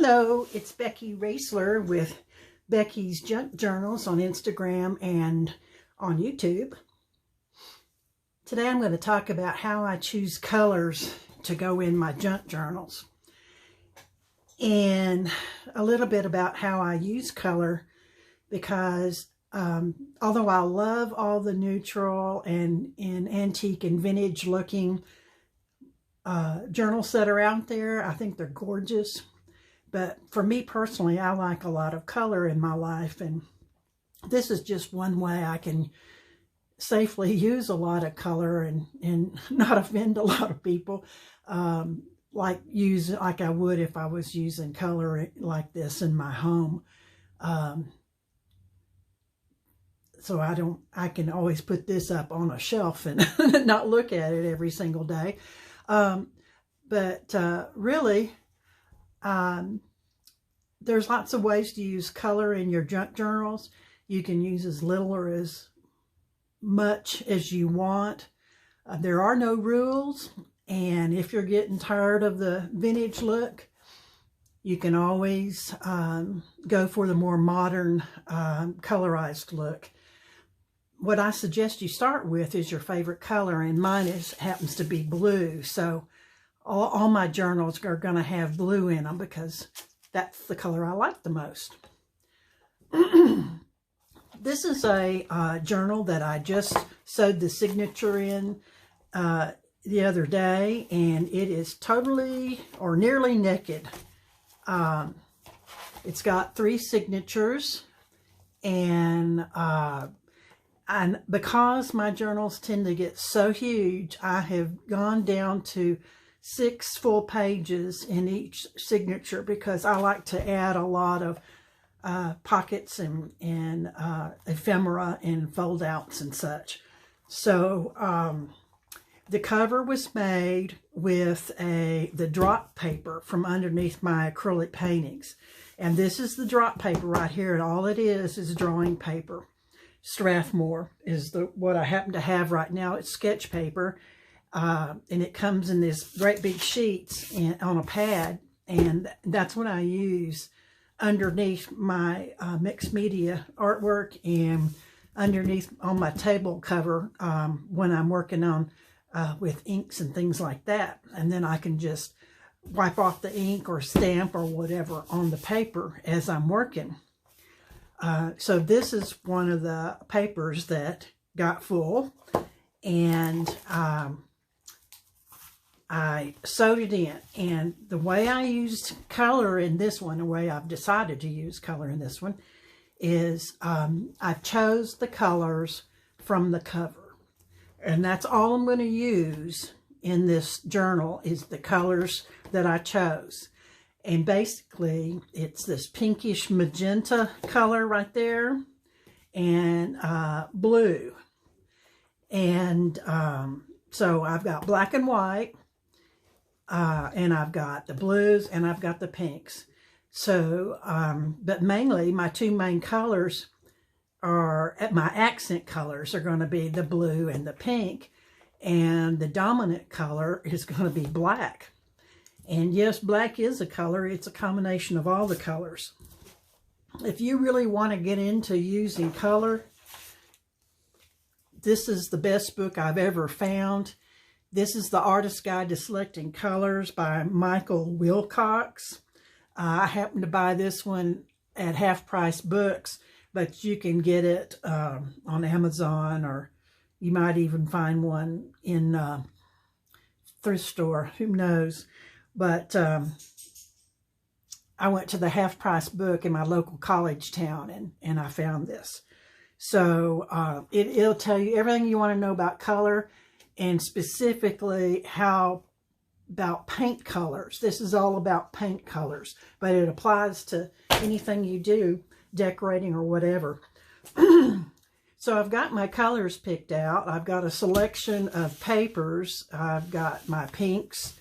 Hello, it's Becky Raisler with Becky's Junk Journals on Instagram and on YouTube. Today I'm going to talk about how I choose colors to go in my junk journals and a little bit about how I use color, because although I love all the neutral and antique and vintage looking journals that are out there, I think they're gorgeous. But for me personally, I like a lot of color in my life, and this is just one way I can safely use a lot of color and not offend a lot of people, like I would if I was using color like this in my home. So I can always put this up on a shelf and not look at it every single day. Really, there's lots of ways to use color in your junk journals. You can use as little or as much as you want. There are no rules, and if you're getting tired of the vintage look, you can always go for the more modern colorized look. What I suggest you start with is your favorite color, and mine happens to be blue. So all my journals are going to have blue in them because that's the color I like the most. This is a journal that I just sewed the signature in the other day, and it is totally or nearly naked. It's got 3 signatures, and because my journals tend to get so huge, I have gone down to 6 full pages in each signature, because I like to add a lot of pockets and ephemera and fold outs and such. So the cover was made with the drop paper from underneath my acrylic paintings, and this is the drop paper right here, and all it is drawing paper. Strathmore is what I happen to have right now. It's sketch paper, and it comes in this great big sheets on a pad, and that's what I use underneath my mixed media artwork and underneath on my table cover when I'm working on with inks and things like that. And then I can just wipe off the ink or stamp or whatever on the paper as I'm working. So this is one of the papers that got full, and I sewed it in. And the way I used color in this one, the way I've decided to use color in this one, is I chose the colors from the cover. And that's all I'm going to use in this journal, is the colors that I chose. And basically, it's this pinkish magenta color right there, and blue. And so I've got black and white, and I've got the blues, and I've got the pinks. So, but mainly my 2 main colors my accent colors are going to be the blue and the pink, and the dominant color is going to be black. And yes, black is a color. It's a combination of all the colors. If you really want to get into using color, this is the best book I've ever found. This is The Artist's Guide to Selecting Colors by Michael Wilcox. I happened to buy this one at Half Price Books, but you can get it on Amazon, or you might even find one in a thrift store. Who knows? But I went to the Half Price Book in my local college town, and I found this. So it'll tell you everything you want to know about color, and specifically about paint colors. This is all about paint colors, but it applies to anything you do, decorating or whatever. So I've got my colors picked out. I've got a selection of papers. I've got my pinks,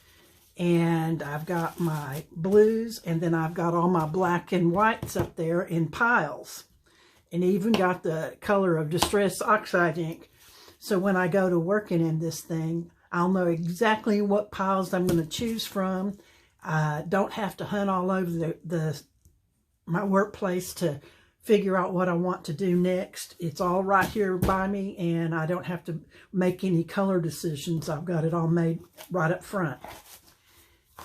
and I've got my blues, and then I've got all my black and whites up there in piles, and even got the color of Distress Oxide ink. So when I go to working in this thing, I'll know exactly what piles I'm going to choose from, I don't have to hunt all over my workplace to figure out what I want to do next. It's all right here by me, and I don't have to make any color decisions. I've got it all made right up front.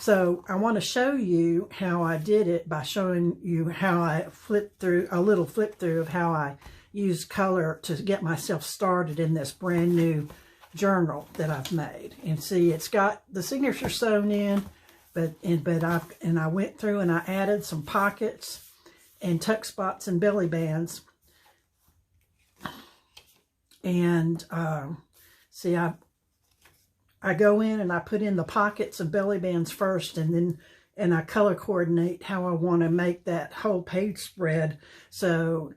So I want to show you how I did it by showing you how I flipped through, a little flip through of how I use color to get myself started in this brand new journal that I've made. And see, it's got the signature sewn in, but I went through and I added some pockets and tuck spots and belly bands. And see, I go in and I put in the pockets and belly bands first, and I color coordinate how I want to make that whole page spread. So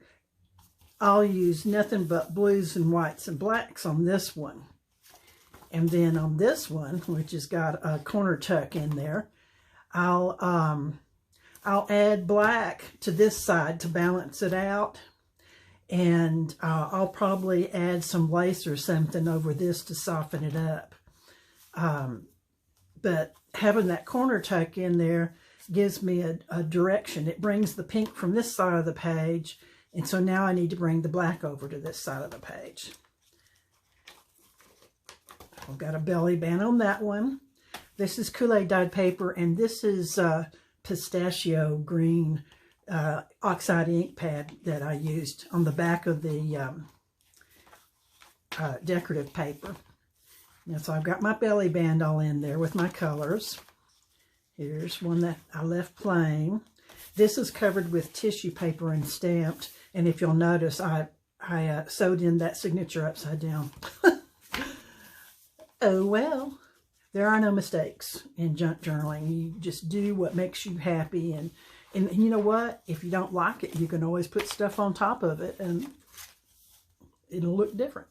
I'll use nothing but blues and whites and blacks on this one. And then on this one, which has got a corner tuck in there, I'll add black to this side to balance it out. And I'll probably add some lace or something over this to soften it up. But having that corner tuck in there gives me a direction. It brings the pink from this side of the page, and so now I need to bring the black over to this side of the page. I've got a belly band on that one. This is Kool-Aid dyed paper, and this is pistachio green oxide ink pad that I used on the back of the decorative paper. Now, so I've got my belly band all in there with my colors. Here's one that I left plain. This is covered with tissue paper and stamped. And if you'll notice, I sewed in that signature upside down. Oh, well, there are no mistakes in junk journaling. You just do what makes you happy. And you know what? If you don't like it, you can always put stuff on top of it and it'll look different.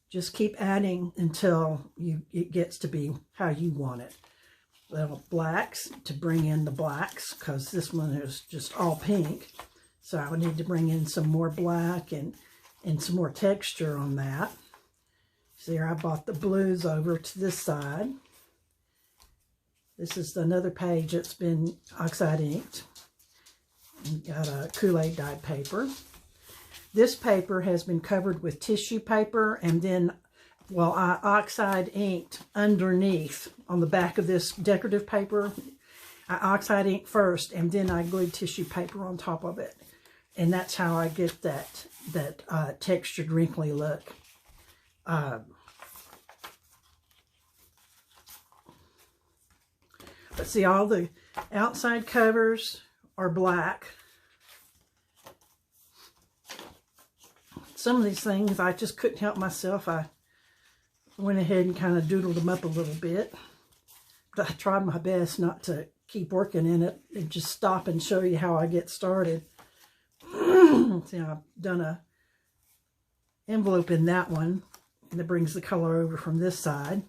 Just keep adding until it gets to be how you want it. Little blacks to bring in the blacks, because this one is just all pink. So I would need to bring in some more black and some more texture on that. So here I brought the blues over to this side. This is another page that's been oxide inked. Got a Kool-Aid dyed paper. This paper has been covered with tissue paper, and then, well, I oxide inked underneath on the back of this decorative paper. I oxide inked first, and then I glued tissue paper on top of it. And that's how I get that textured, wrinkly look. But see, all the outside covers are black. Some of these things, I just couldn't help myself. I went ahead and kind of doodled them up a little bit. But I tried my best not to keep working in it and just stop and show you how I get started. See, I've done a envelope in that one, and it brings the color over from this side.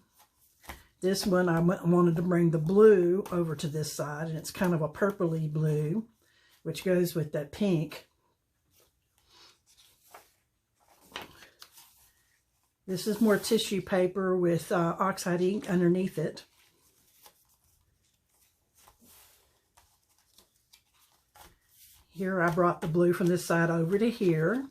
This one, I wanted to bring the blue over to this side, and it's kind of a purpley blue, which goes with that pink. This is more tissue paper with oxide ink underneath it. Here I brought the blue from this side over to here.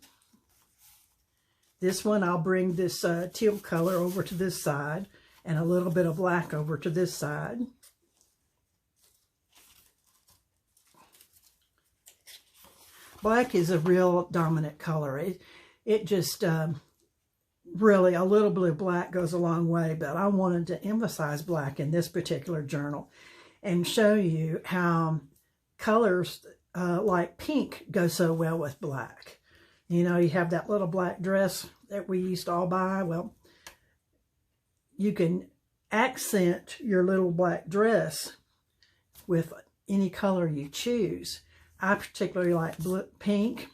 This one I'll bring this teal color over to this side, and a little bit of black over to this side. Black is a real dominant color. It just really, a little bit of black goes a long way, but I wanted to emphasize black in this particular journal and show you how colors like pink go so well with black. You know, you have that little black dress that we used to all buy. Well, you can accent your little black dress with any color you choose. I particularly like pink,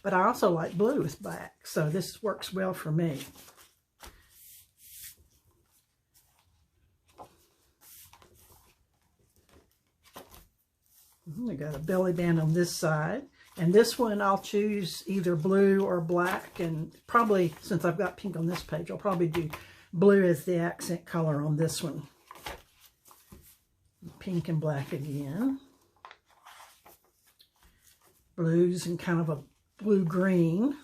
but I also like blue with black, so this works well for me. I got a belly band on this side, and this one I'll choose either blue or black, and probably, since I've got pink on this page, I'll probably do blue as the accent color on this one. Pink and black again. Blues and kind of a blue-green.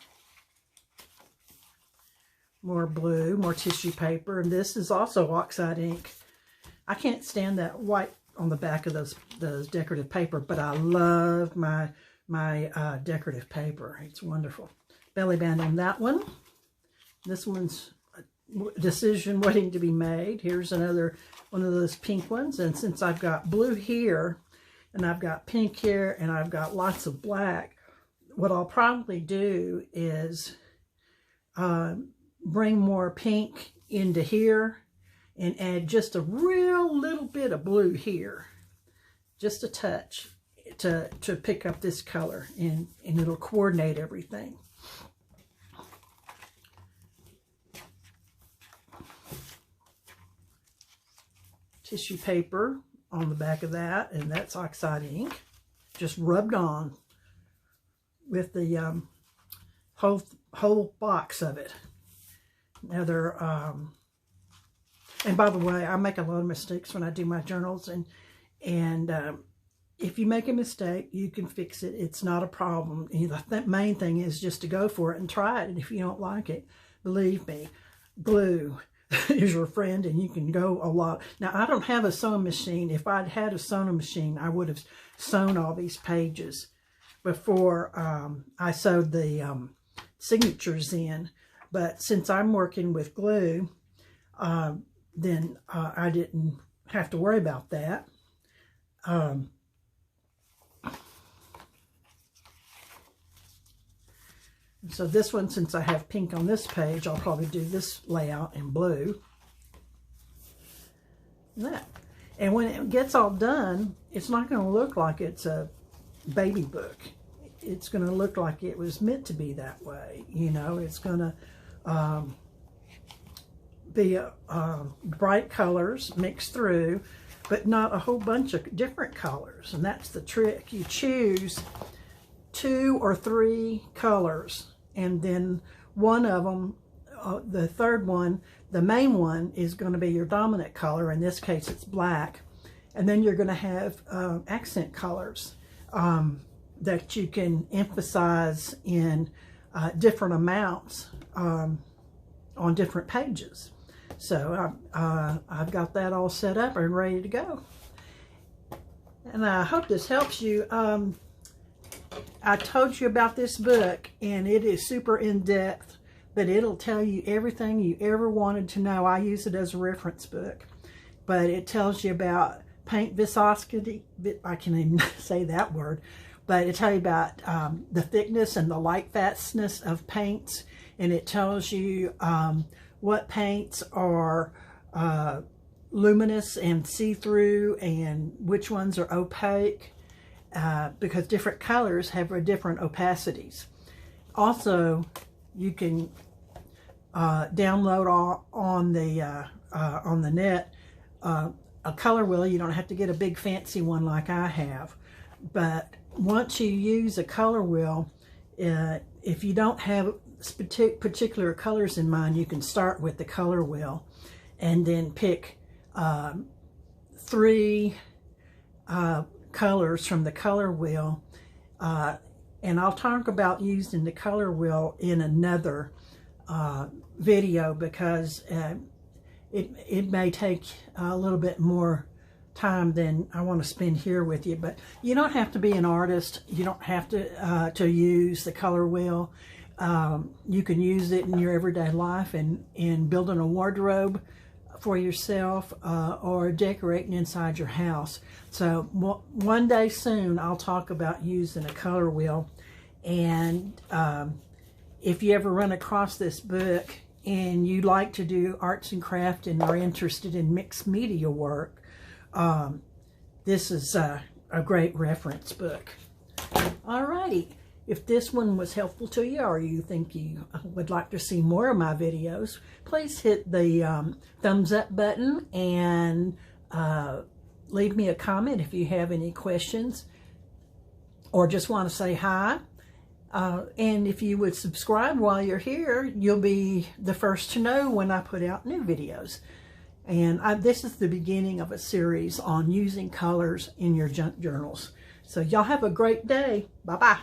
More blue, more tissue paper. And this is also oxide ink. I can't stand that white on the back of those decorative paper, but I love my decorative paper. It's wonderful. Belly band on that one. This one's a decision waiting to be made. Here's another one of those pink ones. And since I've got blue here, and I've got pink here, and I've got lots of black, what I'll probably do is bring more pink into here and add just a real little bit of blue here. Just a touch to pick up this color, and it'll coordinate everything. Tissue paper on the back of that, and that's oxide ink, just rubbed on with the whole box of it. Another, and by the way, I make a lot of mistakes when I do my journals, and if you make a mistake, you can fix it. It's not a problem. The main thing is just to go for it and try it, and if you don't like it, believe me, glue is your friend, and you can go a lot. Now, I don't have a sewing machine. If I'd had a sewing machine, I would have sewn all these pages before I sewed the signatures in. But since I'm working with glue, then I didn't have to worry about that. So this one, since I have pink on this page, I'll probably do this layout in blue. And when it gets all done, it's not going to look like it's a baby book. It's going to look like it was meant to be that way. You know, it's going to be bright colors mixed through, but not a whole bunch of different colors. And that's the trick. You choose 2 or 3 colors, and then one of them, the third one, the main one, is going to be your dominant color. In this case, it's black. And then you're going to have accent colors that you can emphasize in different amounts on different pages. So I've got that all set up and ready to go. And I hope this helps you. I told you about this book, and it is super in-depth, but it'll tell you everything you ever wanted to know. I use it as a reference book, but it tells you about paint viscosity. I can't even say that word, but it tells you about the thickness and the light fastness of paints, and it tells you what paints are luminous and see-through and which ones are opaque. Because different colors have different opacities. Also, you can download on the net a color wheel. You don't have to get a big fancy one like I have, but once you use a color wheel, if you don't have particular colors in mind, you can start with the color wheel and then pick 3 colors from the color wheel, and I'll talk about using the color wheel in another video, because it may take a little bit more time than I want to spend here with you. But you don't have to be an artist. You don't have to use the color wheel. You can use it in your everyday life in building a wardrobe for yourself, or decorating inside your house. So one day soon I'll talk about using a color wheel. And if you ever run across this book and you like to do arts and craft and are interested in mixed media work, this is a great reference book. Alrighty. If this one was helpful to you, or you think you would like to see more of my videos, please hit the thumbs up button and leave me a comment if you have any questions or just want to say hi. And if you would subscribe while you're here, you'll be the first to know when I put out new videos. And this is the beginning of a series on using colors in your junk journals. So y'all have a great day. Bye-bye.